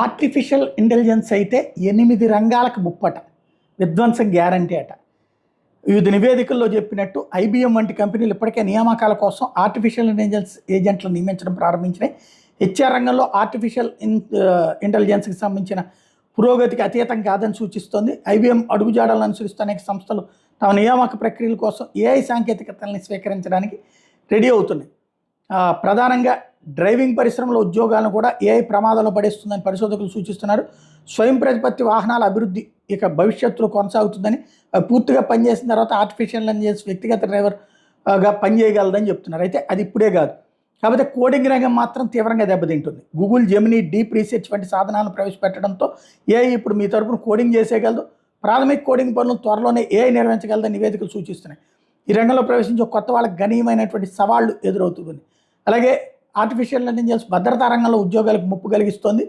Artificial intelligence అయితే 8 రంగాలకు ముప్పట, విధ్వంసం గ్యారంటీ అట. వివిధ నివేదికల్లో చెప్పినట్టు ఐబీఎం వంటి కంపెనీలు ఇప్పటికే నియామకాల కోసం ఆర్టిఫిషియల్ ఇంటెలిజెన్స్ ఏజెంట్లను నియమించడం ప్రారంభించినాయి. హెచ్ఆర్ రంగంలో ఆర్టిఫిషియల్ ఇంటెలిజెన్స్కి సంబంధించిన పురోగతికి అతీతం కాదని సూచిస్తోంది. ఐబీఎం అడుగుజాడలను అనుసరిస్తూ అనేక సంస్థలు తమ నియామక ప్రక్రియల కోసం ఏఐ సాంకేతికతల్ని స్వీకరించడానికి రెడీ అవుతున్నాయి. ప్రధానంగా డ్రైవింగ్ పరిశ్రమలో ఉద్యోగాలను కూడా ఏఐ ప్రమాదంలో పడేస్తుందని పరిశోధకులు సూచిస్తున్నారు. స్వయం ప్రతిపత్తి వాహనాల అభివృద్ధి ఇక భవిష్యత్తులో కొనసాగుతుందని, పూర్తిగా పనిచేసిన తర్వాత ఆర్టిఫిషియల్ ఇంటెలిజెన్స్ వ్యక్తిగత డ్రైవర్గా పనిచేయగలదని చెప్తున్నారు. అయితే అది ఇప్పుడే కాదు. కాకపోతే కోడింగ్ రంగం మాత్రం తీవ్రంగా దెబ్బతింటుంది. గూగుల్ జెమినీ, డీప్ రీసెర్చ్ వంటి సాధనాలను ప్రవేశపెట్టడంతో ఏఐ ఇప్పుడు మీ తరపున కోడింగ్ చేసేయగలదు. ప్రాథమిక కోడింగ్ పనులు త్వరలోనే ఏఐ నిర్వహించగలదని నివేదికలు సూచిస్తున్నాయి. ఈ రంగంలో ప్రవేశించే కొత్త వాళ్ళకి గణనీయమైనటువంటి సవాళ్లు ఎదురవుతుంది. అలాగే ఆర్టిఫిషియల్ ఇంటెలిజెన్స్ భద్రతా రంగంలో ఉద్యోగాలకు ముప్పు కలిగిస్తోంది.